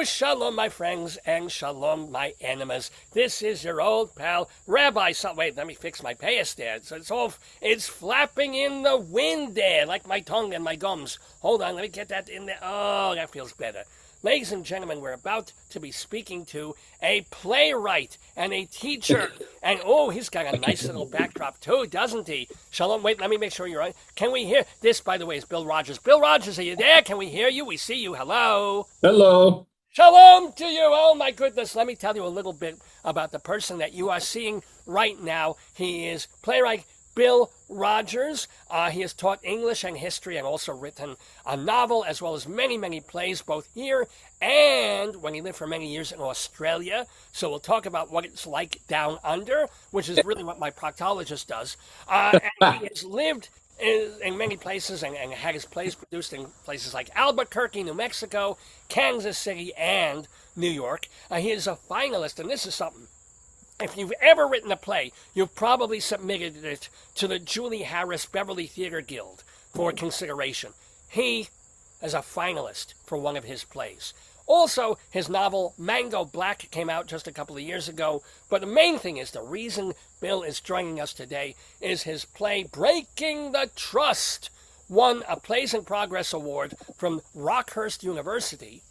shalom, my friends, and shalom, my enemies. This is your old pal, Rabbi Sol. Wait, let me fix my payas there. It's flapping in the wind there, like my tongue and my gums. Hold on, let me get that in there. Oh, that feels better. Ladies and gentlemen, we're about to be speaking to a playwright and a teacher. And, oh, he's got a nice little backdrop, too, doesn't he? Shalom, wait, let me make sure you're on. Can we hear? This, by the way, is Bill Rogers. Bill Rogers, are you there? Can we hear you? We see you. Hello. Hello. Shalom to you. Oh, my goodness. Let me tell you a little bit about the person that you are seeing right now. He is playwright Bill Rogers. He has taught English and history and also written a novel as well as many, many plays, both here and when he lived for many years in Australia. So we'll talk about what it's like down under, which is really what my proctologist does. And he has lived in many places and had his plays produced in places like Albuquerque, New Mexico, Kansas City, and New York. He is a finalist, and this is something. If you've ever written a play, you've probably submitted it to the Julie Harris Beverly Theater Guild for consideration. He is a finalist for one of his plays. Also, his novel Mango Black came out just a couple of years ago, but the main thing is the reason Bill is joining us today is his play Breaking the Trust won a Plays in Progress Award from Rockhurst University,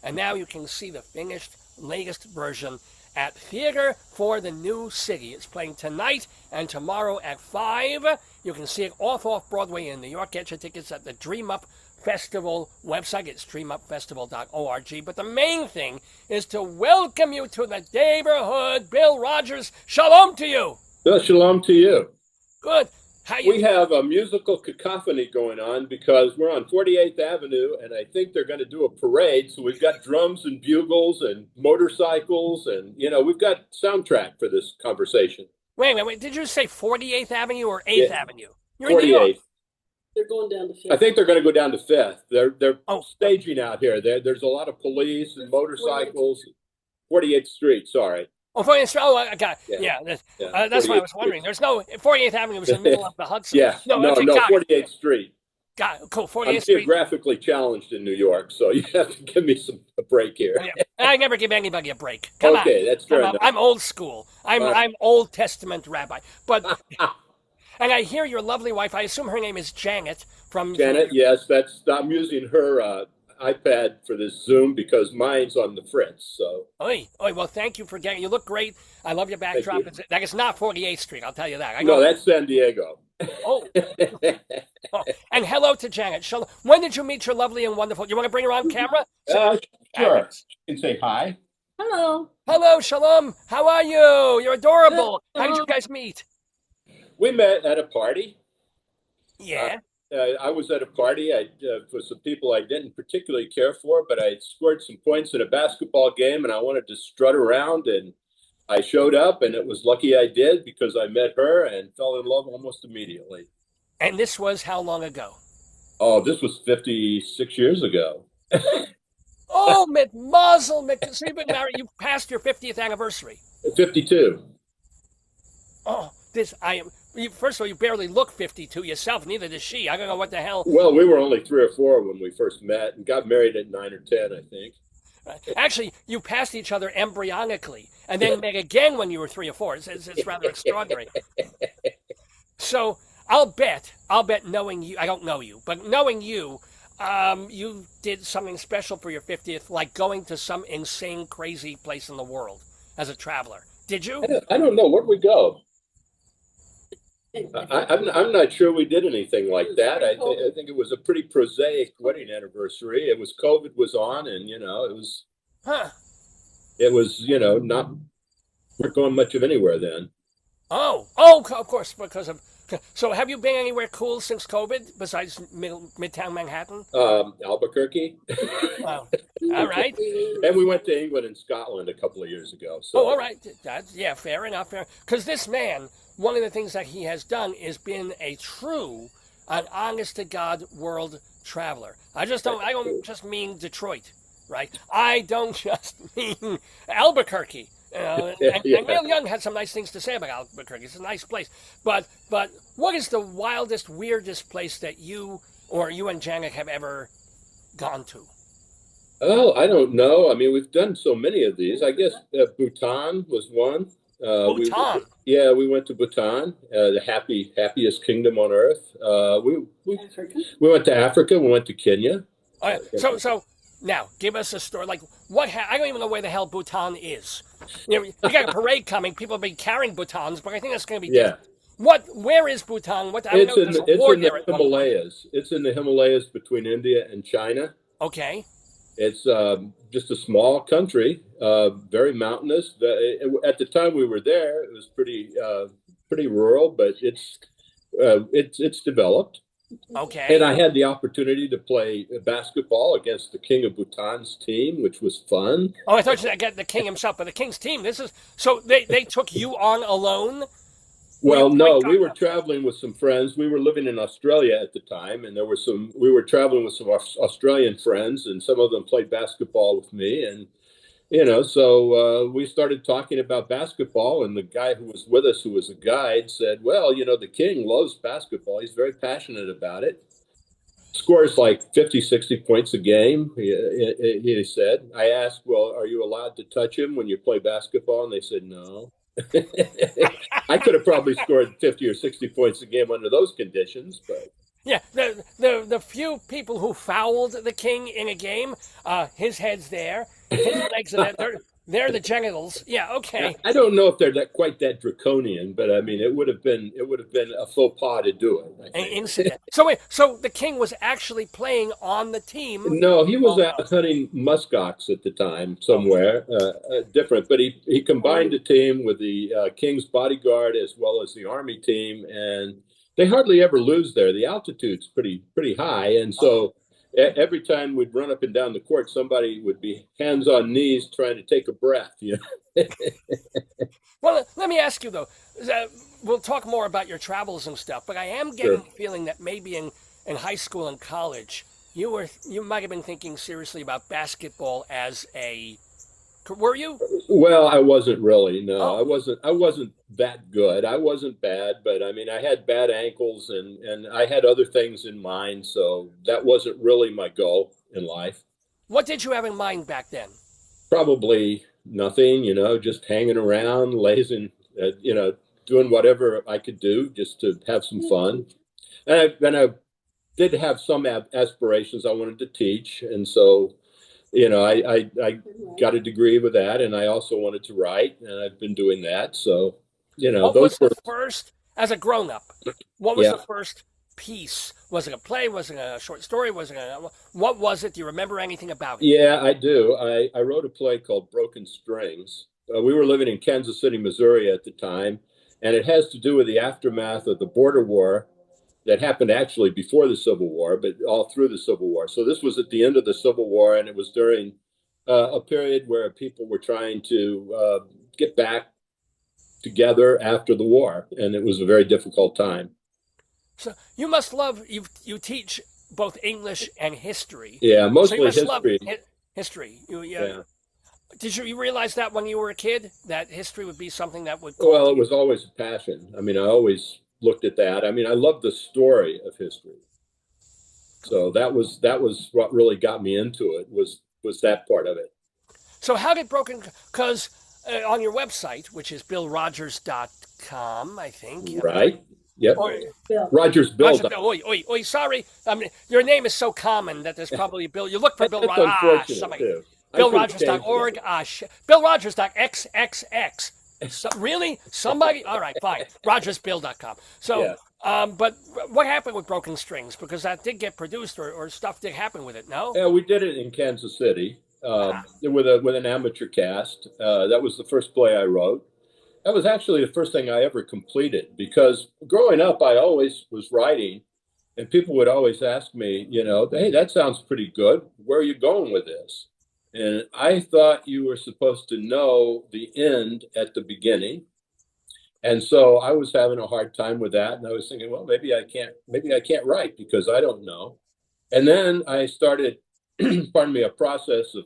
and now you can see the finished latest version at Theater for the New City. It's playing tonight and tomorrow at 5. You can see it off-off-Broadway in New York. Get your tickets at the Dream Up Festival website. It's dreamupfestival.org. But the main thing is to welcome you to the neighborhood. Bill Rogers, shalom to you. Shalom to you. Good. We have a musical cacophony going on because we're on 48th Avenue, and I think they're going to do a parade. So we've got drums and bugles and motorcycles, and, we've got soundtrack for this conversation. Wait. Did you say 48th Avenue or 8th Avenue? You're 48th. They're going down to 5th. I think they're going to go down to 5th. They're staging out here. There's a lot of police and motorcycles. 48th Street, sorry. Oh, 48th Street. Oh, I got it. Yeah, that's what I was wondering. There's no 48th Avenue was in the middle of the Hudson. No, 48th Street. Got it. Cool. 48th I'm Street. geographically challenged in New York, so you have to give me a break here. Yeah. I never give anybody a break. Come on. That's fair enough. I'm old school. I'm Old Testament rabbi. But and I hear your lovely wife. I assume her name is Janet from Janet. Yes, I'm using her iPad for this Zoom because mine's on the fritz. So. Oi. Well, thank you for getting. You look great. I love your backdrop. That is not 48th Street. I'll tell you that. No, that's San Diego. Oh. And hello to Janet. When did you meet your lovely and wonderful? You want to bring her on camera? Sure. You can say hi. Hello. Hello, Shalom. How are you? You're adorable. How did you guys meet? We met at a party. Yeah. I was at a party for some people I didn't particularly care for, but I scored some points in a basketball game, and I wanted to strut around, and I showed up, and it was lucky I did because I met her and fell in love almost immediately. And this was how long ago? Oh, this was 56 years ago. Oh, mit Mazel, so you've been married. You passed your 50th anniversary. 52. Oh, first of all, you barely look 52 yourself. Neither does she. I don't know what the hell. Well, we were only 3 or 4 when we first met and got married at 9 or 10, I think. Actually, you passed each other embryonically and then met again when you were 3 or 4. It's rather extraordinary. So I'll bet knowing you, I don't know you, but knowing you, you did something special for your 50th, like going to some insane, crazy place in the world as a traveler. Did you? I don't know. Where'd we go? I'm not sure we did anything like that. I think it was a pretty prosaic wedding anniversary. It was COVID was on, and it was. Huh. It was not. We're going much of anywhere then. Oh, of course, because of. So, have you been anywhere cool since COVID besides Midtown Manhattan? Albuquerque. Wow. All right. And we went to England and Scotland a couple of years ago. So. Oh, all right. Fair enough. Because this man, one of the things that he has done is been an honest-to-God world traveler. I don't just mean Detroit, right? I don't just mean Albuquerque. And Neil Young had some nice things to say about Albuquerque. It's a nice place. But what is the wildest, weirdest place that you and Janet have ever gone to? Oh, I don't know. I mean, we've done so many of these. I guess Bhutan was one. Bhutan. Yeah, we went to Bhutan, the happiest kingdom on earth. Africa. We went to Africa. We went to Kenya. All right. So now give us a story. Like I don't even know where the hell Bhutan is. You got a parade coming. People will be carrying Bhutans, but I think that's going to be Yeah, different. Where is Bhutan? What, I don't know. There's a it's war in the there at one point. Himalayas. It's in the Himalayas between India and China. Okay. It's just a small country, very mountainous. At the time we were there, it was pretty rural, but it's developed. And Okay. I had the opportunity to play basketball against the King of Bhutan's team, which was fun. Oh, I thought you got the king himself, but the king's team. This is so they took you on alone. Were you Well, like no, we were traveling with some friends. We were living in Australia at the time, and we were traveling with some Australian friends, and some of them played basketball with me. And so we started talking about basketball, and the guy who was with us, who was a guide, said, "Well, the king loves basketball. He's very passionate about it. Scores like 50, 60 points a game," he said. I asked, "Well, are you allowed to touch him when you play basketball?" And they said, "No." I could have probably scored 50 or 60 points a game under those conditions, but Yeah, the few people who fouled the king in a game, his head's there, his legs are there. They're the genitals. Yeah, okay. I don't know if they're quite that draconian, but I mean, it would have been a faux pas to do it, I An think. incident. So wait, so the king was actually playing on the team. No, he was Oh out no. hunting muskox at the time Okay. somewhere, different. But he combined the team with the King's bodyguard as well as the army team, and they hardly ever lose there. The altitude's pretty high, and Oh. so every time we'd run up and down the court, somebody would be hands on knees trying to take a breath. Well, let me ask you though. uh, We'll talk more about your travels and stuff, but I am getting Sure. the feeling that maybe in high school and college, you might have been thinking seriously about basketball as a. Were you? Well, I wasn't really. No, I Oh. wasn't. I wasn't that good. I wasn't bad, but I mean, I had bad ankles, and I had other things in mind, so that wasn't really my goal in life. What did you have in mind back then? Probably nothing, just hanging around, lazing, doing whatever I could do just to have some fun. And I did have some aspirations. I wanted to teach, and so I got a degree with that, and I also wanted to write, and I've been doing that. So, What those was the were, first, as a grown up, what was yeah, the first piece? Was it a play? Was it a short story? What was it? Do you remember anything about it? yeah, I do. I wrote a play called Broken Strings. We were living in Kansas City, Missouri at the time, and it has to do with the aftermath of the border war that happened actually before the Civil War, but all through the Civil War. So this was at the end of the Civil War, and it was during a period where people were trying to get back together after the war, and it was a very difficult time. So you must love, you teach both English and history. Yeah, So you mostly must love history. history. Yeah. Did you realize that when you were a kid, that history would be something that would call Well, to it you? was always a passion. I mean, I always looked at that. I mean, I love the story of history. So that was what really got me into it was that part of it. So how did Broken, because on your website, which is billrogers.com, I think, am I right? Right? Yep. Or Bill. Rogers Roger built. Bill, oi, oi, oi, sorry. I mean, your name is so common that there's probably a Bill. You look for Bill That's Rogers. unfortunate Somebody. too. I could have changed that. BillRogers.org. BillRogers.xxx. Really? Somebody? All right, fine. RogersBill.com. So, Yeah. but what happened with Broken Strings? Because that did get produced, or stuff did happen with it, no? Yeah, we did it in Kansas City Ah. with an amateur cast. That was the first play I wrote. That was actually the first thing I ever completed because growing up, I always was writing, and people would always ask me, "Hey, that sounds pretty good. Where are you going with this?" And I thought you were supposed to know the end at the beginning. And so I was having a hard time with that. And I was thinking, well, maybe I can't write because I don't know. And then I started, pardon me, a process of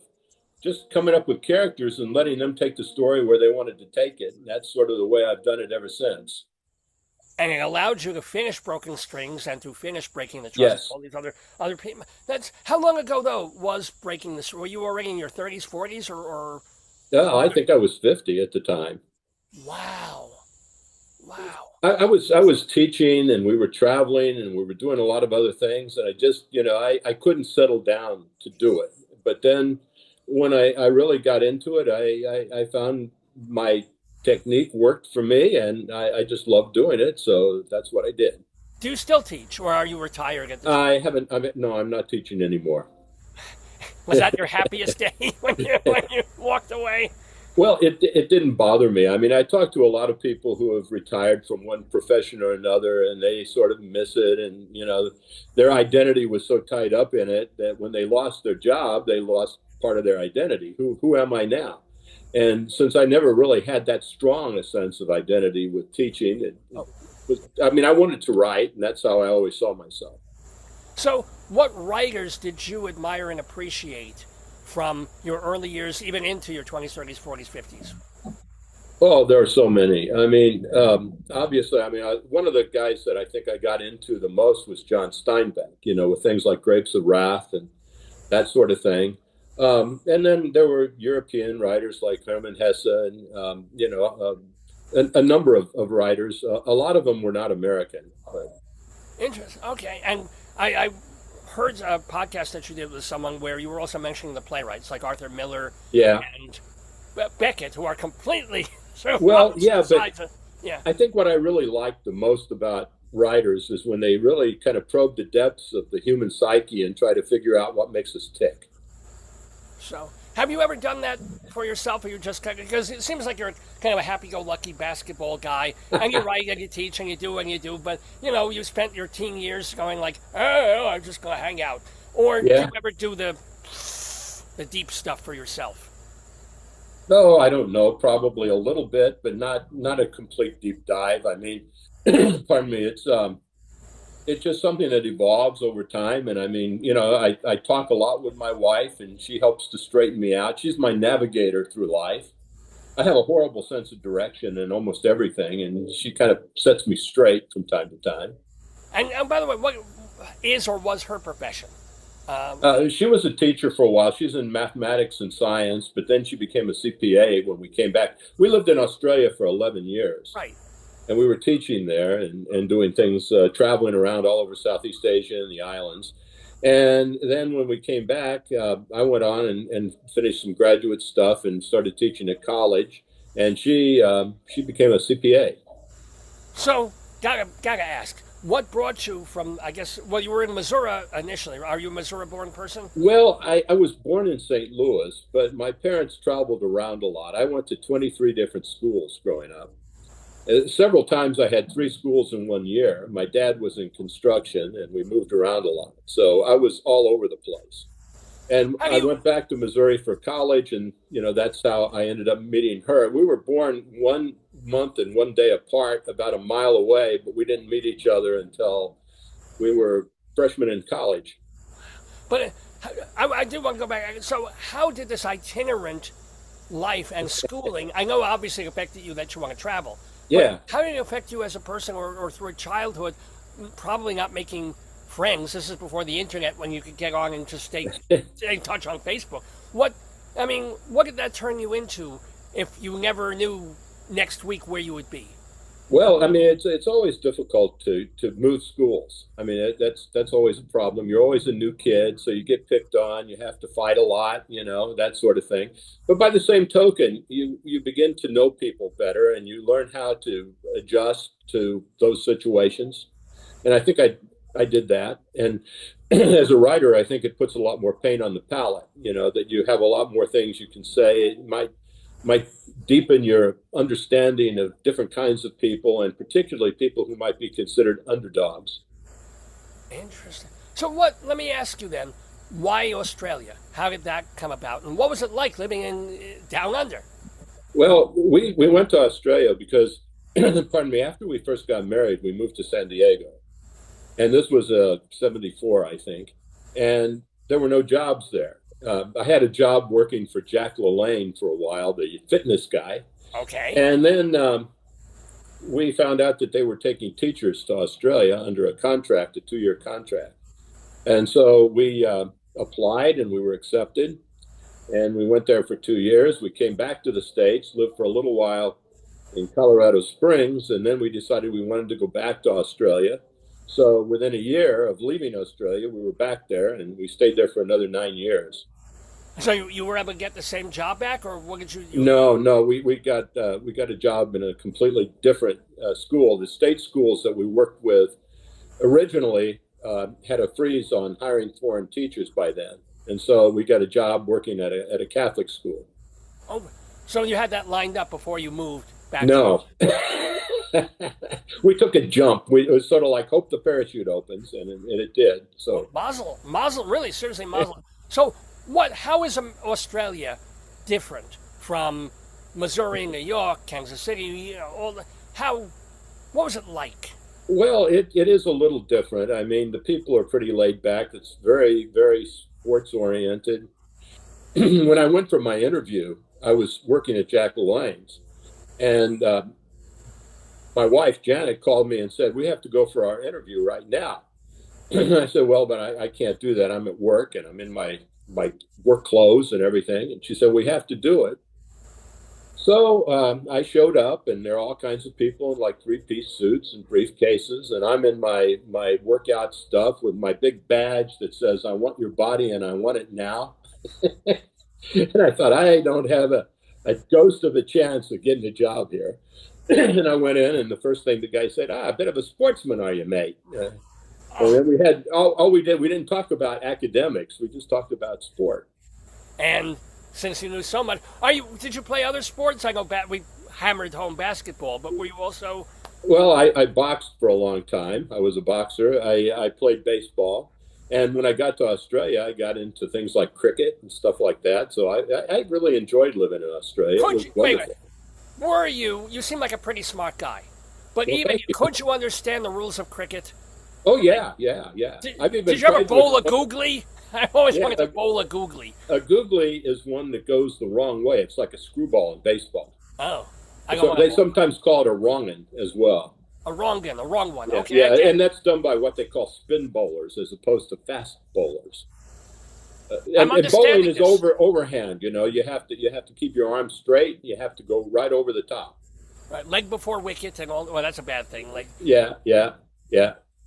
just coming up with characters and letting them take the story where they wanted to take it. And that's sort of the way I've done it ever since. and it allowed you to finish Broken Strings and to finish Breaking the Trust. Yes. All these other people. That's how long ago though was Breaking the? Were you already in your 30s, 40s, or? Yeah, I think I was 50 at the time. Wow, wow. I was teaching, and we were traveling, and we were doing a lot of other things, and I just, I couldn't settle down to do it. But then when I really got into it, I found my technique worked for me, and I just loved doing it. So that's what I did. Do you still teach, or are you retired at this point? No, I'm not teaching anymore. Was that your happiest day when you walked away? Well, it didn't bother me. I mean, I talked to a lot of people who have retired from one profession or another, and they sort of miss it. And, their identity was so tied up in it that when they lost their job, they lost part of their identity. Who am I now? And since I never really had that strong a sense of identity with teaching, I wanted to write, and that's how I always saw myself. So, what writers did you admire and appreciate from your early years, even into your 20s, 30s, 40s, 50s? Oh, there are so many. I mean, obviously, one of the guys that I think I got into the most was John Steinbeck, with things like Grapes of Wrath and that sort of thing. And then there were European writers like Hermann Hesse and, a number of writers. A lot of them were not American. But... Interesting. Okay. And I heard a podcast that you did with someone where you were also mentioning the playwrights like Arthur Miller and Beckett, who are completely sort of yeah. I think what I really liked the most about writers is when they really kind of probe the depths of the human psyche and try to figure out what makes us tick. So, have you ever done that for yourself, or you're just because it seems like you're kind of a happy-go-lucky basketball guy, and you write and you teach and you do, but you spent your teen years going like, oh, I'm just gonna hang out, or do you ever do the deep stuff for yourself? No, I don't know. Probably a little bit, but not a complete deep dive. I mean, pardon me. It's just something that evolves over time. And I mean, I talk a lot with my wife, and she helps to straighten me out. She's my navigator through life. I have a horrible sense of direction in almost everything, and she kind of sets me straight from time to time. And by the way, what is or was her profession? She was a teacher for a while. She's in mathematics and science, but then she became a CPA when we came back. We lived in Australia for 11 years. Right. And we were teaching there and doing things, traveling around all over Southeast Asia and the islands. And then when we came back, I went on and finished some graduate stuff and started teaching at college. And she became a CPA. So, gotta ask, what brought you from, you were in Missouri initially. Are you a Missouri-born person? Well, I was born in St. Louis, but my parents traveled around a lot. I went to 23 different schools growing up. Several times I had 3 schools in 1 year. My dad was in construction, and we moved around a lot. So I was all over the place. And I went back to Missouri for college, and, that's how I ended up meeting her. We were born 1 month and 1 day apart, about a mile away, but we didn't meet each other until we were freshmen in college. But I do want to go back. So how did this itinerant life and schooling, I know obviously it affected you that you want to travel. Yeah. How did it affect you as a person or through a childhood, probably not making friends? This is before the internet when you could get on and just stay in touch on Facebook. What did that turn you into if you never knew next week where you would be? Well, it's always difficult to move schools. That's always a problem. You're always a new kid, so you get picked on. You have to fight a lot, that sort of thing. But by the same token, you begin to know people better, and you learn how to adjust to those situations. And I think I did that. And as a writer, I think it puts a lot more paint on the palette. That you have a lot more things you can say. It might deepen your understanding of different kinds of people, and particularly people who might be considered underdogs. Interesting. So let me ask you then, why Australia? How did that come about? And what was it like living in down under? Well, we went to Australia because, pardon me, after we first got married, we moved to San Diego. And this was 74, I think. And there were no jobs there. I had a job working for Jack LaLanne for a while, the fitness guy. Okay. And then we found out that they were taking teachers to Australia under a contract, a 2-year contract. And so we applied and we were accepted. And we went there for 2 years. We came back to the States, lived for a little while in Colorado Springs, and then we decided we wanted to go back to Australia. So within a year of leaving Australia, we were back there and we stayed there for another 9 years. So you were able to get the same job back, or what did you? No, we got a job in a completely different school. The state schools that we worked with originally had a freeze on hiring foreign teachers by then, and so we got a job working at a Catholic school. Oh, so you had that lined up before you moved back? No, we took a jump. It was sort of like hope the parachute opens, and it did. So Mazel, really, seriously, Mazel. So what? How is Australia different from Missouri, New York, Kansas City? You know, what was it like? well, it is a little different. I mean, the people are pretty laid back. It's very, very sports oriented. When I went for my interview, I was working at Jack LaLanne's, and my wife Janet called me and said, "We have to go for our interview right now." I said, "Well, but I can't do that. I'm at work and I'm in my work clothes and everything." And she said, "We have to do it." So I showed up, and there are all kinds of people in like three-piece suits and briefcases, and I'm in my workout stuff with my big badge that says, "I want your body and I want it now." And I thought, I don't have a ghost of a chance of getting a job here. And I went in, and the first thing the guy said, "A bit of a sportsman, are you, mate?" And then we had all we did. We didn't talk about academics. We just talked about sport. And since you knew so much, did you play other sports? I know we hammered home basketball, but were you also? Well, I boxed for a long time. I was a boxer. I played baseball. And when I got to Australia, I got into things like cricket and stuff like that. So I really enjoyed living in Australia. It was Wait, wonderful. were you? You seem like a pretty smart guy, but Well, even thank you. could you understand the rules of cricket? Oh, yeah. I've even Did you ever played bowl a with, googly? I always yeah, wanted to bowl a googly. a googly is one that goes the wrong way. It's like a screwball in baseball. Oh, I don't So want they to bowl. sometimes call it a wrongin as well. A wrong one. Yeah, Okay, I yeah, get and it. that's done by what they call spin bowlers as opposed to fast bowlers. I'm And bowling understanding is this. overhand. You know, you have to keep your arms straight. You have to go right over the top. Right, leg before wicket and all. Well, that's a bad thing. Like Yeah.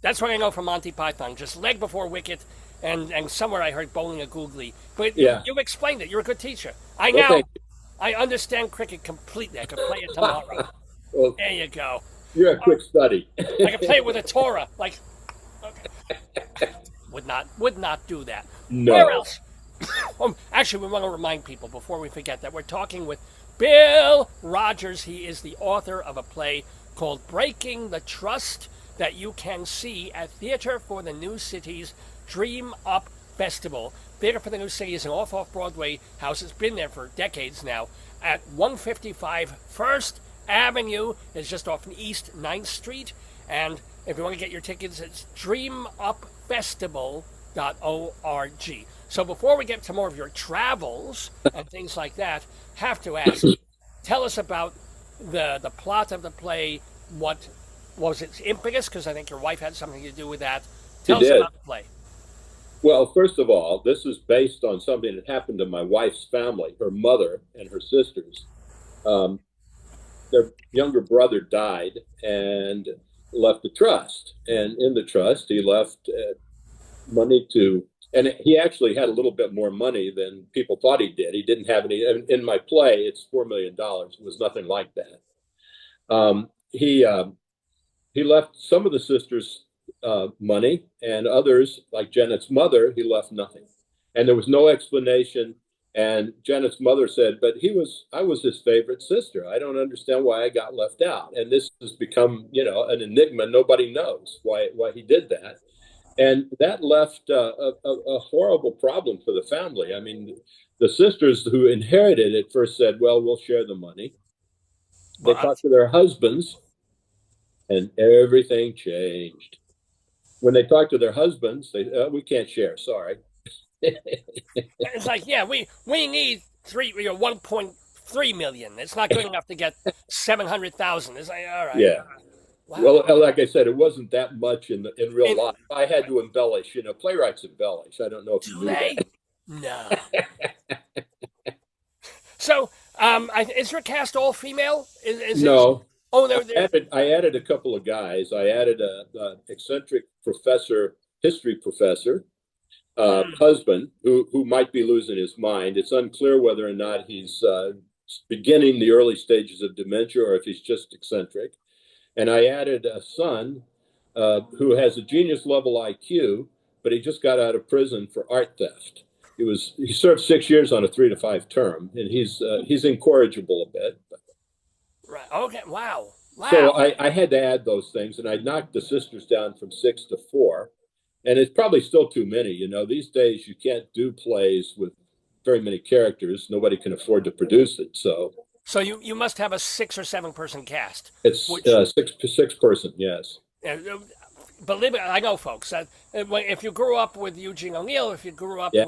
that's what I know from Monty Python. Just leg before wicket, and somewhere I heard bowling a googly. But Yeah. you explained it. You're a good teacher. I Well, now thank I understand cricket completely. I could play it tomorrow. you. Well, There you go. you're a quick study. I could play it with a Torah. Like, okay. Would not do that. Where No. else? Actually, we want to remind people before we forget that we're talking with Bill Rogers. He is the author of a play called Breaking the Trust that you can see at Theater for the New City's Dream Up Festival. Theater for the New City is an off-off-Broadway house. It's been there for decades now at 155 First Avenue. It's just off East 9th Street. And if you want to get your tickets, it's dreamupfestival.org. So before we get to more of your travels and things like that, have to ask, tell us about the plot of the play. What was its impetus? Because I think your wife had something to do with that. It Tell us did. about the play. Well, first of all, this is based on something that happened to my wife's family, her mother and her sisters. Um, their younger brother died and left a trust. And in the trust, he left money to, and he actually had a little bit more money than people thought he did. He didn't have any. In my play, it's $4 million. It was nothing like that. He left some of the sisters money, and others, like Janet's mother, he left nothing. And there was no explanation. And Janet's mother said, "But I was his favorite sister. I don't understand why I got left out." And this has become, an enigma. Nobody knows why he did that. And that left a horrible problem for the family. I mean, the sisters who inherited it first said, "Well, we'll share the money." They But talked to their husbands, and everything changed. When they talked to their husbands, we can't share. Sorry. it's like, yeah, we need 1.5 $3 million. It's not good enough to get 700,000. It's like, all right. Yeah. Wow. Well, like I said, it wasn't that much in real And life. I had to embellish. Playwrights embellish. I don't know if you do knew they? that. No. So, is your cast all female? Is it? No, Oh, they're I added a couple of guys. I added a eccentric professor, history professor, husband who might be losing his mind. It's unclear whether or not he's beginning the early stages of dementia or if he's just eccentric. And I added a son who has a genius level IQ, but he just got out of prison for art theft. He served 6 years on a 3 to 5 term, and he's incorrigible a bit. right. Okay. Wow. So Wow. I had to add those things, and I knocked the sisters down from 6 to 4, and it's probably still too many. These days you can't do plays with very many characters. Nobody can afford to produce it, so So you must have a 6 or 7 person cast. it's Which, six person. Yes. uh, believe it, I know, folks. That if you grew up with Eugene O'Neill, if you grew up Yeah.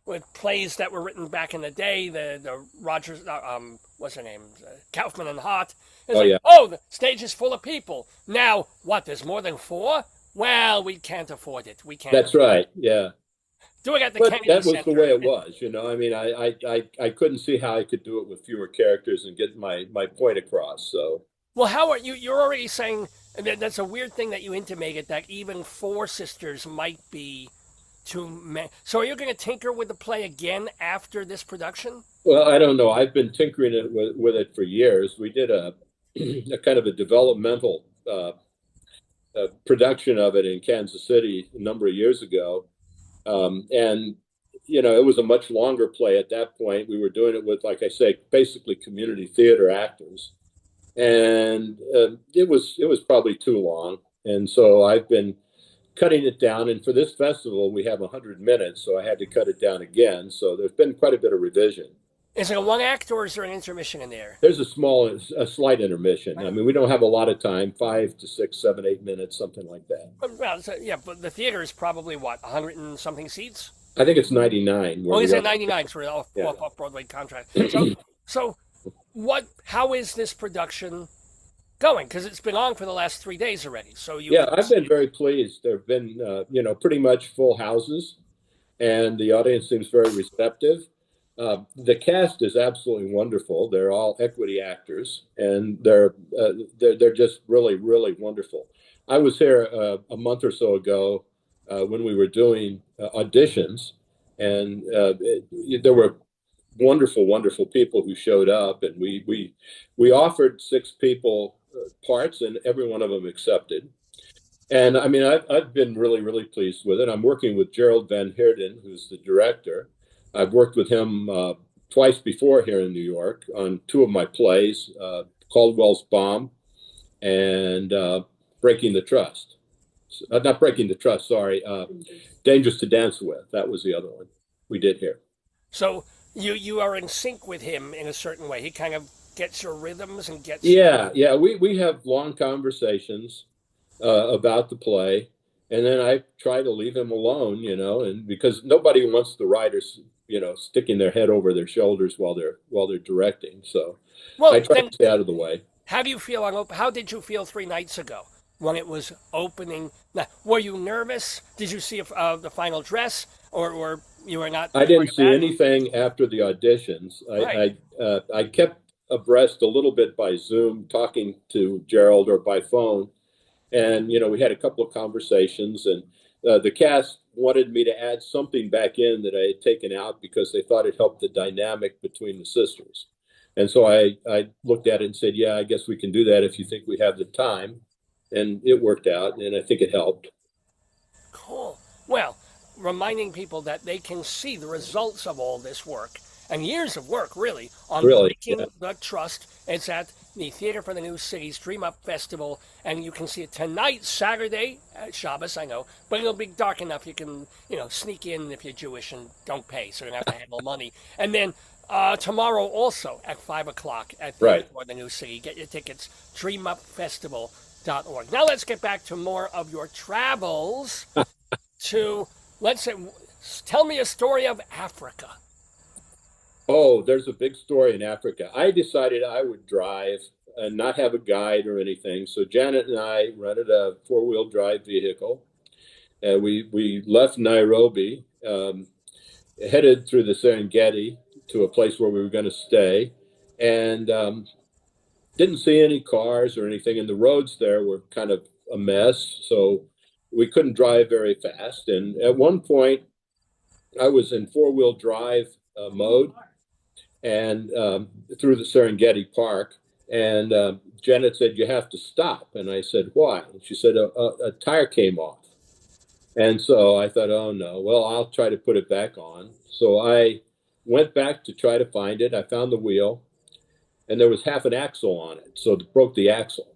with plays that were written back in the day, the Rogers, what's her name, Kaufman and Hart. It's Oh like, yeah. oh, the stage is full of people. Now, what? There's more than 4? Well, we can't afford it. We can't. That's right. Yeah. Doing it at the But Kennedy that was Center. the way it was. I mean, I couldn't see how I could do it with fewer characters and get my point across. So Well, how are you? You're already saying that's a weird thing that you intimated that even 4 sisters might be too many. So are you going to tinker with the play again after this production? well, I don't know. I've been tinkering with it for years. We did a kind of a developmental production of it in Kansas City a number of years ago. And it was a much longer play at that point. We were doing it with, like I say, basically community theater actors, and it was probably too long. And so I've been cutting it down. And for this festival, we have 100 minutes, so I had to cut it down again. So there's been quite a bit of revision. Is it a one act or is there an intermission in there? There's a slight intermission. I mean, we don't have a lot of time, 5 to 6, 7, 8 minutes, something like that. Well, yeah, but the theater is probably what, 100 and something seats? I think it's 99. Oh, is it 99 for an off-Broadway contract? So how is this production going? Because it's been on for the last 3 days already. So I've been very pleased. There have been, pretty much full houses, and the audience seems very receptive. The cast is absolutely wonderful. They're all equity actors, and they're just really, really wonderful. I was here a month or so ago when we were doing auditions, and there were wonderful, wonderful people who showed up, and we offered 6 people parts, and every one of them accepted. And I mean, I've been really, really pleased with it. I'm working with Gerald Van Heerden, who's the director. I've worked with him twice before here in New York on 2 of my plays, Caldwell's Bomb and Breaking the Trust. Not Breaking the Trust, sorry. Dangerous to Dance With. That was the other one we did here. So you are in sync with him in a certain way. He kind of gets your rhythms and gets... Yeah. We have long conversations about the play. And then I try to leave him alone, and because nobody wants the writers, sticking their head over their shoulders while they're directing. So I try to stay out of the way. How do you feel how did you feel 3 nights ago when it was opening? Now, were you nervous? Did you see the final dress, or you were not? I didn't see anything after the auditions. I kept abreast a little bit by Zoom, talking to Gerald, or by phone. And, we had a couple of conversations, and the cast wanted me to add something back in that I had taken out because they thought it helped the dynamic between the sisters. And so I looked at it and said, yeah, I guess we can do that if you think we have the time. And it worked out, and I think it helped. Cool. Well, reminding people that they can see the results of all this work, and years of work, really, on Breaking the Trust. It's at the Theater for the New City's Dream Up Festival, and you can see it tonight, Saturday, at Shabbos, I know, but it'll be dark enough you can, sneak in if you're Jewish and don't pay, so you don't have to handle money. And then tomorrow also at 5 o'clock at Theater for the New City. Get your tickets, dreamupfestival.org. Now let's get back to more of your travels to, let's say, tell me a story of Africa. Oh, there's a big story in Africa. I decided I would drive and not have a guide or anything. So Janet and I rented a four-wheel drive vehicle, and we left Nairobi, headed through the Serengeti to a place where we were going to stay, and didn't see any cars or anything. And the roads there were kind of a mess, so we couldn't drive very fast. And at one point, I was in four-wheel drive mode and through the Serengeti Park. And Janet said, "You have to stop." And I said, "Why?" And she said, a tire came off. And so I thought, oh no, well, I'll try to put it back on. So I went back to try to find it. I found the wheel, and there was half an axle on it. So it broke the axle.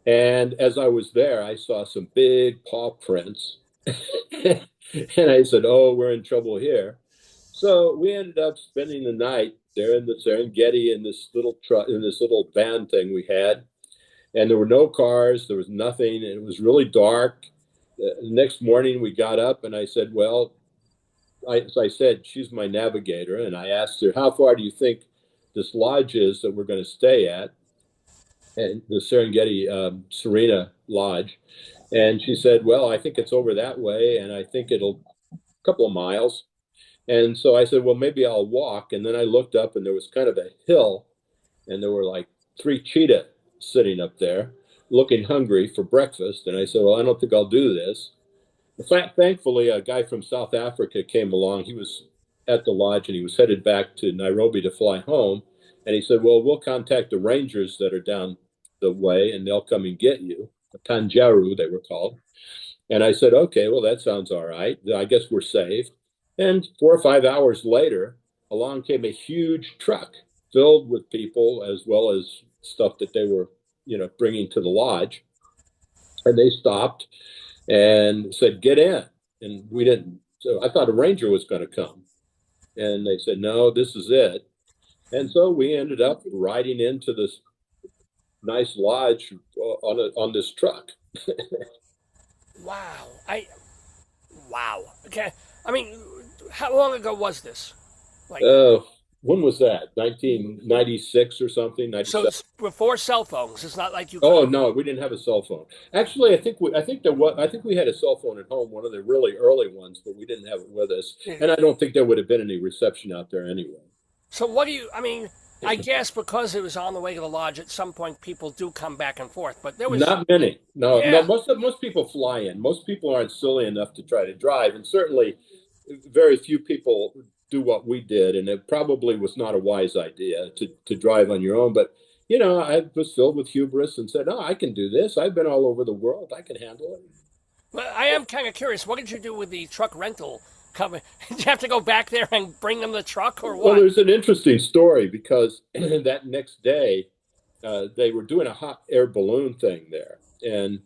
And as I was there, I saw some big paw prints. And I said, oh, we're in trouble here. So we ended up spending the night there in the Serengeti in this little truck, in this little van thing we had. And there were no cars, there was nothing, and it was really dark. The next morning we got up and I said, well, as I said, she's my navigator. And I asked her, how far do you think this lodge is that we're going to stay at? And the Serengeti Serena Lodge. And she said, well, I think it's over that way. And I think it'll a couple of miles. And so I said, well, maybe I'll walk. And then I looked up and there was kind of a hill and there were like 3 cheetah sitting up there looking hungry for breakfast. And I said, well, I don't think I'll do this. Thankfully, a guy from South Africa came along. He was at the lodge and he was headed back to Nairobi to fly home. And he said, well, we'll contact the rangers that are down the way and they'll come and get you. Tanjaru, they were called. And I said, okay, well, that sounds all right. I guess we're safe. And 4 or 5 hours later, along came a huge truck filled with people as well as stuff that they were, bringing to the lodge. And they stopped and said, get in. And we didn't. So I thought a ranger was going to come. And they said, no, this is it. And so we ended up riding into this nice lodge on this truck. Wow. Wow. Okay. I mean, how long ago was this? Like, when was that? 1996 or something? 97? so it's before cell phones. It's not like you. Oh no, we didn't have a cell phone. Actually, I think we had a cell phone at home, one of the really early ones, but we didn't have it with us. And I don't think there would have been any reception out there anyway. So what do you? I mean, I guess because it was on the way to the lodge, at some point people do come back and forth, but there was not many. No, yeah. no. Most people fly in. Most people aren't silly enough to try to drive, and certainly, very few people do what we did, and it probably was not a wise idea to drive on your own. But I was filled with hubris and said, "Oh, I can do this. I've been all over the world. I can handle it." Well, I am kind of curious. What did you do with the truck rental company? Did you have to go back there and bring them the truck, or what? Well, there's an interesting story because that next day they were doing a hot air balloon thing there, and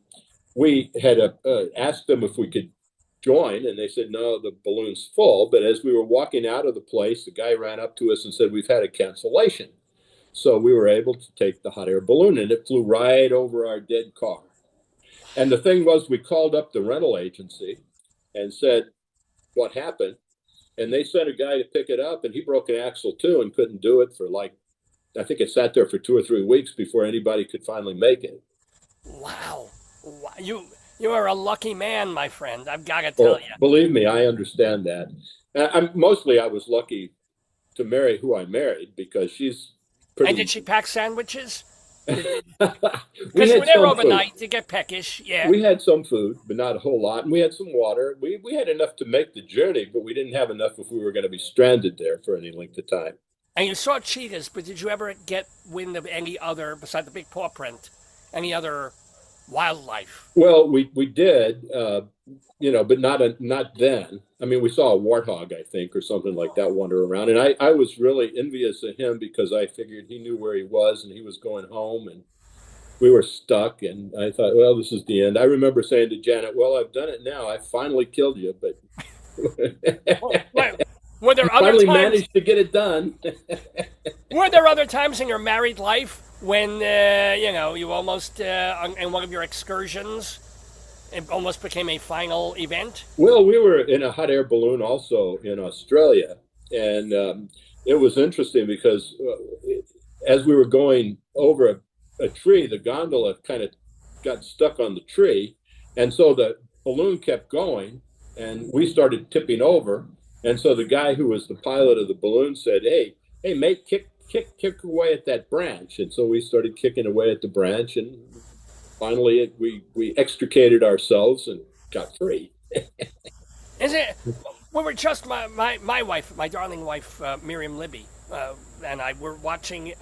we had asked them if we could join, and they said, no, the balloon's full. But as we were walking out of the place, the guy ran up to us and said, we've had a cancellation. So we were able to take the hot air balloon, and it flew right over our dead car. And the thing was, we called up the rental agency and said, what happened? And they sent a guy to pick it up, and he broke an axle too and couldn't do it for I think it sat there for 2 or 3 weeks before anybody could finally make it. Wow. You are a lucky man, my friend. I've got to tell you. Believe me, I understand that. I was lucky to marry who I married because she's pretty. And did she pack sandwiches? We Because had when they're some overnight, food. you get peckish. Yeah. We had some food, but not a whole lot. And we had some water. We had enough to make the journey, but we didn't have enough if we were going to be stranded there for any length of time. And you saw cheetahs, but did you ever get wind of any other, besides the big paw print, any other wildlife? Well, we did, but not then. I mean, we saw a warthog, I think, or something like that wander around. And I was really envious of him because I figured he knew where he was and he was going home and we were stuck. And I thought, well, this is the end. I remember saying to Janet, well, I've done it now. I finally killed you, but Were there I other finally times? managed to get it done. Were there other times in your married life when you almost in one of your excursions, it almost became a final event? Well, we were in a hot air balloon also in Australia, and it was interesting because as we were going over a tree, the gondola kind of got stuck on the tree. And so the balloon kept going and we started tipping over. And so the guy who was the pilot of the balloon said, hey, mate, kick away at that branch. And so we started kicking away at the branch. And finally, we extricated ourselves and got free. Is it? We were just my wife, my darling wife, Miriam Libby, and I were watching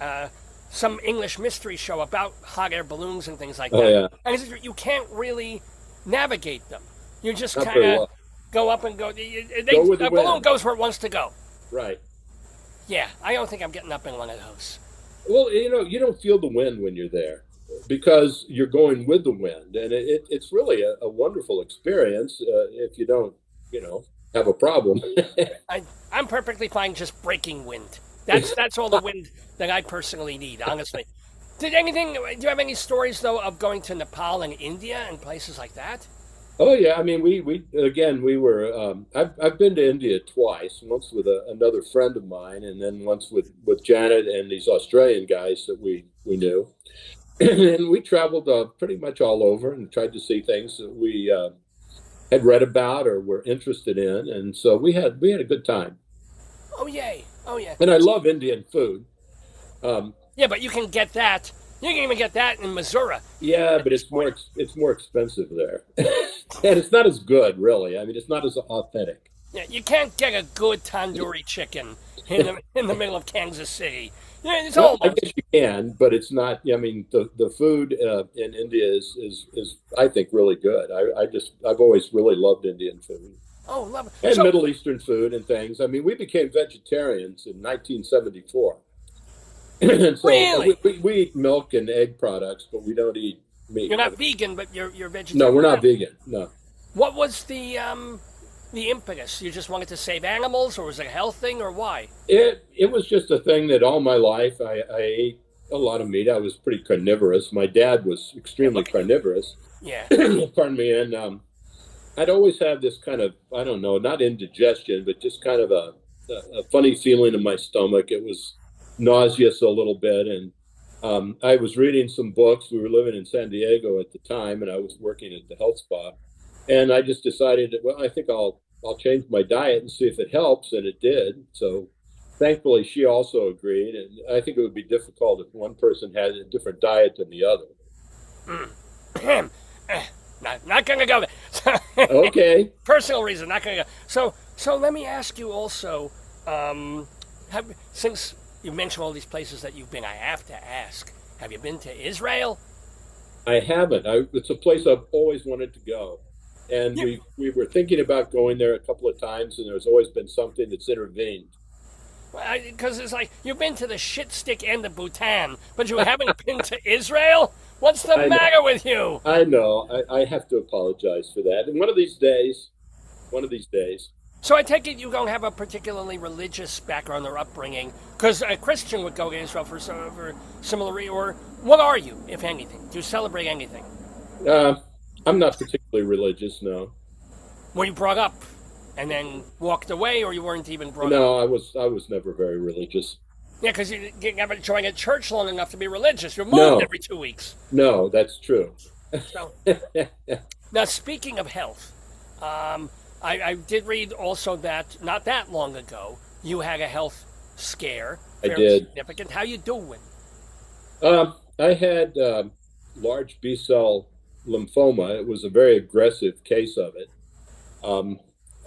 some English mystery show about hot air balloons and things like Oh, that. yeah. And he said, you can't really navigate them. You just Not kind very of well. go up and go. Go with A the balloon wind. goes where it wants to go. Right. Yeah, I don't think I'm getting up in one of those. Well, you don't feel the wind when you're there because you're going with the wind, and it's really a wonderful experience if you don't, have a problem. I'm perfectly fine just breaking wind. That's all the wind that I personally need, honestly. Do you have any stories though of going to Nepal and India and places like that? Oh yeah, I mean, we again we were. I've been to India twice. Once with another friend of mine, and then once with Janet and these Australian guys that we knew. And we traveled pretty much all over and tried to see things that we had read about or were interested in, and so we had a good time. Oh yay! Oh yeah! And I love Indian food. Um, Yeah, but you can get that. You can even get that in Missouri yeah, at but this point. it's more expensive there, and it's not as good, really. I mean, it's not as authentic. Yeah, you can't get a good tandoori chicken in the middle of Kansas City. Yeah, it's Well, I almost. guess you can, but it's not. I mean, the food in India is I think really good. I've always really loved Indian food Oh, love it. and So Middle Eastern food and things. I mean, we became vegetarians in 1974. And so really, we eat milk and egg products, but we don't eat meat. you're not vegan, but you're No, vegetarian. we're not vegan. No, What was the impetus? You just wanted to save animals, or was it a health thing, or why? it was just a thing that all my life I ate a lot of meat. I was pretty carnivorous. My dad was Yeah, extremely look at you. carnivorous. Yeah. Pardon me. And I'd always have this kind of, I don't know, not indigestion, but just kind of a funny feeling in my stomach. It was nauseous a little bit. And I was reading some books. We were living in San Diego at the time, and I was working at the health spa. And I just decided, well, I think I'll change my diet and see if it helps. And it did. So thankfully, she also agreed. And I think it would be difficult if one person had a different diet than the other. Not gonna go there. Okay. Personal reason, not gonna go. So let me ask you also. Since you mentioned all these places that you've been, I have to ask: have you been to Israel? I haven't. It's a place I've always wanted to go. And You, we were thinking about going there a couple of times, and there's always been something that's intervened. because it's like you've been to the shit stick end of Bhutan, but you haven't been to Israel. What's the I know. matter with you? I know. I have to apologize for that. And one of these days, So I take it you don't have a particularly religious background or upbringing, because a Christian would go to Israel for similar. Or what are you, if anything? Do you celebrate anything? uh, I'm not particularly religious. No, Were you brought up and then walked away, or you weren't even brought up? no, I was never very religious. Yeah, because you haven't joined a church long enough to be religious. You're moved No, every 2 weeks. no, that's true. So now, speaking of health, um, I did read also that not that long ago you had a health scare, I fairly did. significant. How you doing? I had large B cell lymphoma. It was a very aggressive case of it. Um,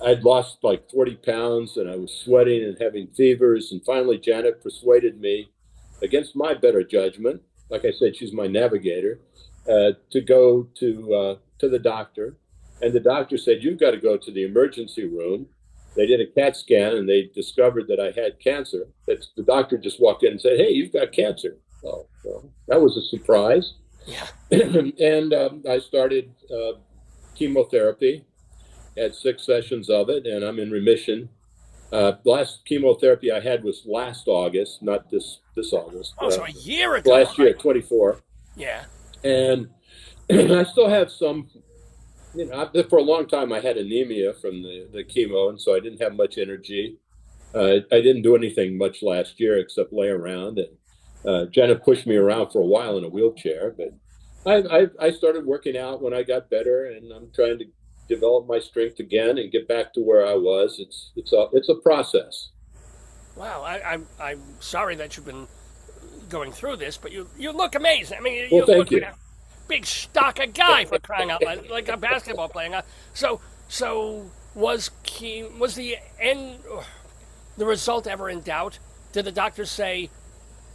I'd lost like 40 pounds and I was sweating and having fevers. And finally, Janet persuaded me, against my better judgment, like I said, she's my navigator, to go to the doctor. And the doctor said, "You've got to go to the emergency room." They did a CAT scan and they discovered that I had cancer. That's, the doctor just walked in and said, "Hey, you've got cancer." Oh, well, that was a surprise. Yeah. And I started chemotherapy, had 6 sessions of it, and I'm in remission. Last chemotherapy I had was last August, not this August. Oh, so a year ago, Last year, right? 24, Yeah. and I still have some. For a long time I had anemia from the chemo, and so I didn't have much energy. I didn't do anything much last year except lay around, and Jenna pushed me around for a while in a wheelchair. But I started working out when I got better, and I'm trying to develop my strength again and get back to where I was. It's a process. Wow, I'm sorry that you've been going through this, but you look amazing. I mean, Well, you thank look you. like a big stock of guy for crying out loud, like a basketball player. So was the end the result ever in doubt? Did the doctor say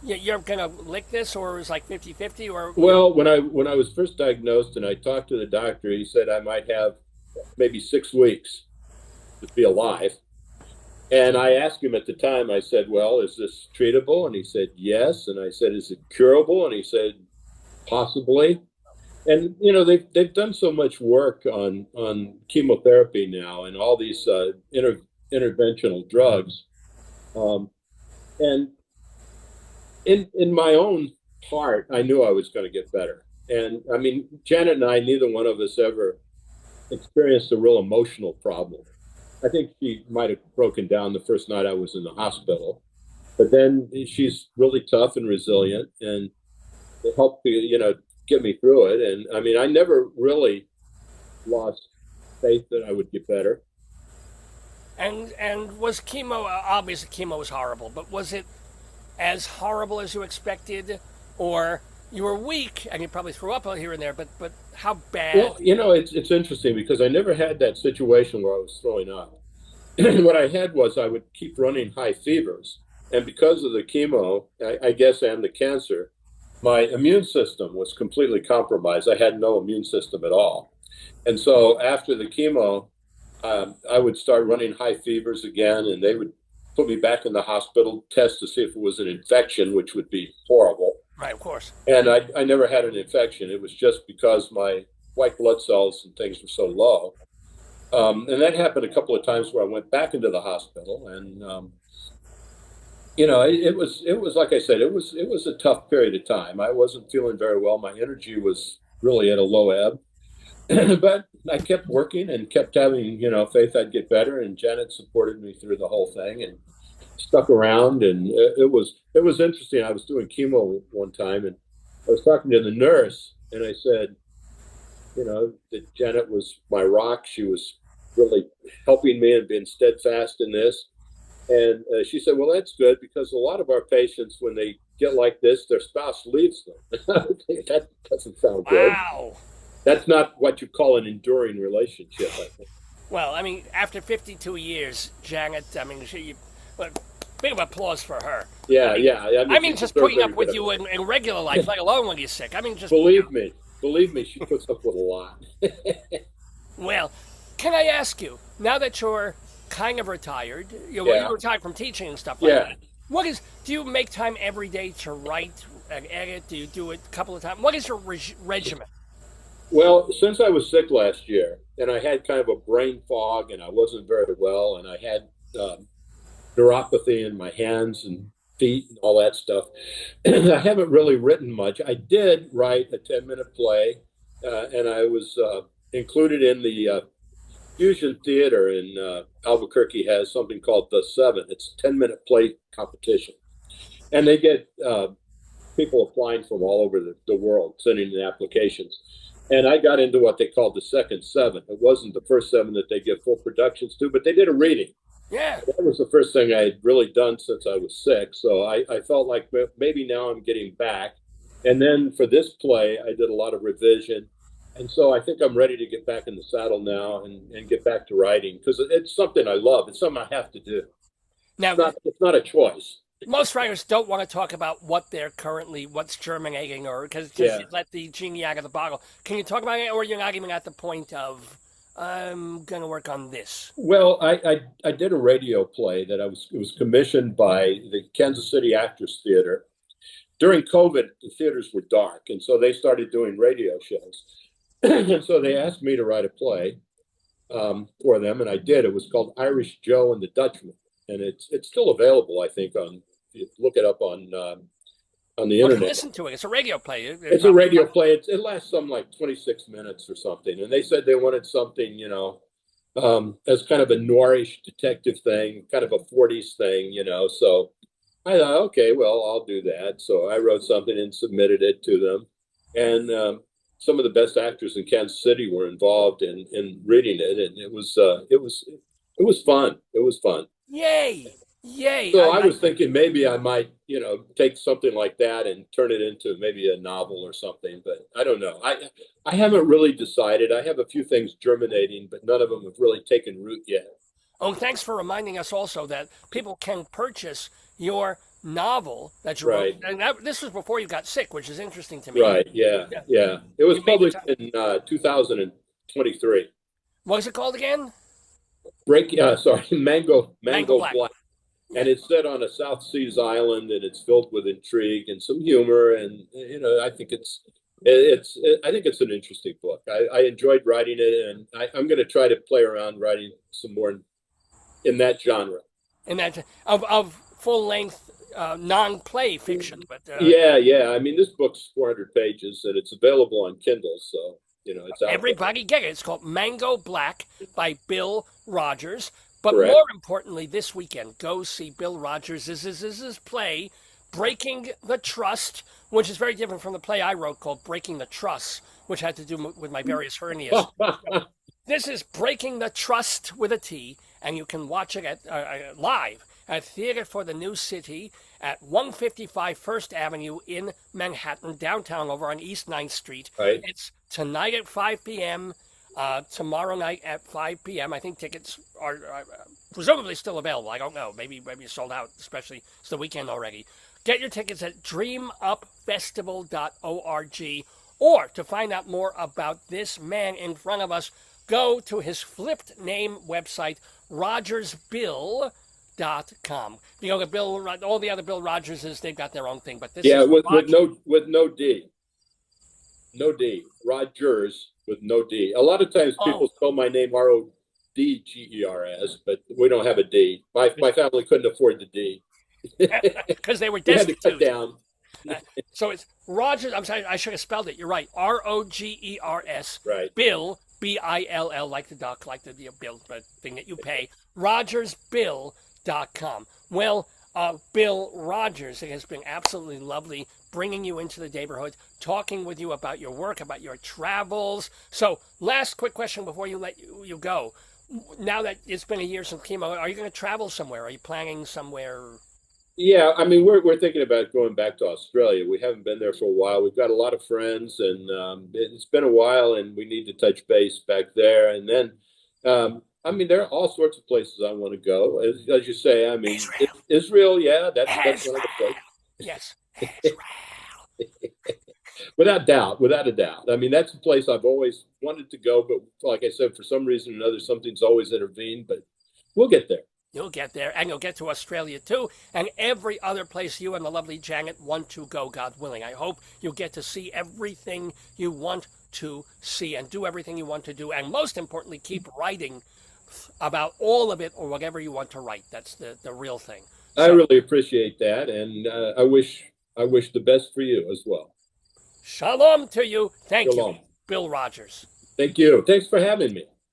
you're gonna lick this, or it was like 50-50, or Well, when I was first diagnosed and I talked to the doctor, he said I might have maybe 6 weeks to be alive. And I asked him at the time, I said, well, is this treatable? And he said, yes. And I said, is it curable? And he said, possibly. And, they've done so much work on chemotherapy now and all these interventional drugs. And in my own heart, I knew I was going to get better. And I mean, Janet and I, neither one of us ever experienced a real emotional problem. I think she might have broken down the first night I was in the hospital, but then she's really tough and resilient, and it helped get me through it. And I mean, I never really lost faith that I would get better. and was chemo obviously chemo was horrible, but was it as horrible as you expected, or you were weak and you probably threw up here and there, but how bad? Well, it's interesting because I never had that situation where I was throwing up. What I had was I would keep running high fevers, and because of the chemo, I guess, and the cancer, my immune system was completely compromised. I had no immune system at all. And so after the chemo, I would start running high fevers again, and they would put me back in the hospital, test to see if it was an infection, which would be horrible. Right, of course. And I never had an infection. It was just because my white blood cells and things were so low. And that happened a couple of times where I went back into the hospital, and it was like I said, it was a tough period of time. I wasn't feeling very well. My energy was really at a low ebb, but I kept working and kept having faith I'd get better. And Janet supported me through the whole thing and stuck around. And it was interesting. I was doing chemo one time, and I was talking to the nurse, and I said, that Janet was my rock. She was really helping me and being steadfast in this. And she said, well, that's good, because a lot of our patients, when they get like this, their spouse leaves them. That doesn't sound good. Wow. That's not what you call an enduring relationship, I think. Well, I mean, after 52 years, Janet, I mean, well, big of applause for her. Yeah, yeah. I mean, she just deserves putting up every with bit of you it. in regular life, let alone when you're sick. I mean, just Believe me, she puts up with a lot. well, can I ask you, now that you're kind of retired, Yeah. you're retired from teaching and stuff like Yeah. that, do you make time every day to write and edit? Do you do it a couple of times? What is your regimen? Well, since I was sick last year, and I had kind of a brain fog, and I wasn't very well, and I had neuropathy in my hands and feet and all that stuff, I haven't really written much. I did write a 10-minute play, and I was included in the Fusion Theater in Albuquerque has something called the Sept. It's a 10-minute play competition, and they get people applying from all over the world, sending in applications. And I got into what they called the second seven. It wasn't the first seven that they give full productions to, but they did a reading. Yeah. That was the first thing I had really done since I was sick. So I felt like maybe now I'm getting back. And then for this play, I did a lot of revision. And so I think I'm ready to get back in the saddle now and get back to writing, because it's something I love. It's something I have to do. Now, It's not a choice. most writers don't want to talk about what's germinating, or because Yeah. you let the genie out of the bottle. Can you talk about it, or you're not even at the point of, I'm going to work on this? Well, I did a radio play that it was commissioned by the Kansas City Actors Theater. During COVID, the theaters were dark, and so they started doing radio shows. And so they asked me to write a play for them, and I did. It was called Irish Joe and the Dutchman, and it's still available, I think, you look it up on the Well, internet. listen to it. It's a radio play. It's a radio play. It lasts some like 26 minutes or something, and they said they wanted something, as kind of a noirish detective thing, kind of a 40s thing, So I thought, okay, well, I'll do that. So I wrote something and submitted it to them. And some of the best actors in Kansas City were involved in reading it, and it was fun. It was fun. Yay! Yay! So I was thinking maybe I might, take something like that and turn it into maybe a novel or something, but I don't know. I haven't really decided. I have a few things germinating, but none of them have really taken root yet. Oh, thanks for reminding us also that people can purchase your novel that you wrote. Right. And this was before you got sick, which is interesting to me. Right. Yeah. Yeah. Yeah. It was You made the published in 2023. What was it called again? Sorry, Mango Black. Black. And it's set on a South Seas island, and it's filled with intrigue and some humor. And I think I think it's an interesting book. I enjoyed writing it, and I'm going to try to play around writing some more in that genre. In that of full length non-play fiction, but Yeah. I mean, this book's 400 pages, and it's available on Kindle, so it's out everybody get it. It's called Mango Black by Bill Rogers. But Correct. more importantly, this weekend, go see Bill Rogers' play, Breaking the Trust, which is very different from the play I wrote called Breaking the Truss, which had to do with my various hernias. This is Breaking the Trust with a T, and you can watch it at live at Theater for the New City at 155 First Avenue in Manhattan, downtown over on East 9th Street. Right. It's tonight at 5 p.m., tomorrow night at 5 p.m. I think tickets are presumably still available. I don't know. Maybe it's sold out, especially it's the weekend already. Get your tickets at dreamupfestival.org, or to find out more about this man in front of us, go to his flipped name website, rogersbill.com. All the other Bill Rogerses, they've got their own thing, but this is with no D. No D. Rogers with no D. A lot of times people spell my name RODGERS, but we don't have a D. My family couldn't afford the D. Because they were We had to destitute. cut down. So it's Rogers. I'm sorry, I should have spelled it. You're right. ROGERS. Right. Bill, BILL, like the duck, like the bill, but thing that you pay. RogersBill.com. Well, Bill Rogers, it has been absolutely lovely bringing you into the neighborhood, talking with you about your work, about your travels. So, last quick question before you let you go. Now that it's been a year since chemo, are you going to travel somewhere? Are you planning somewhere? Yeah, I mean, we're thinking about going back to Australia. We haven't been there for a while. We've got a lot of friends, and it's been a while, and we need to touch base back there. And then, I mean, there are all sorts of places I want to go. As you say, I mean, Israel, yeah, that's one of the places. Yes. Without a doubt. I mean, that's a place I've always wanted to go, but like I said, for some reason or another, something's always intervened, but we'll get there. You'll get there, and you'll get to Australia, too, and every other place you and the lovely Janet want to go, God willing. I hope you'll get to see everything you want to see and do everything you want to do, and most importantly, keep writing about all of it or whatever you want to write. That's the real thing. So, I really appreciate that, and I wish the best for you as well. Shalom to you. Thank Shalom. you, Bill Rogers. Thank you. Thanks for having me.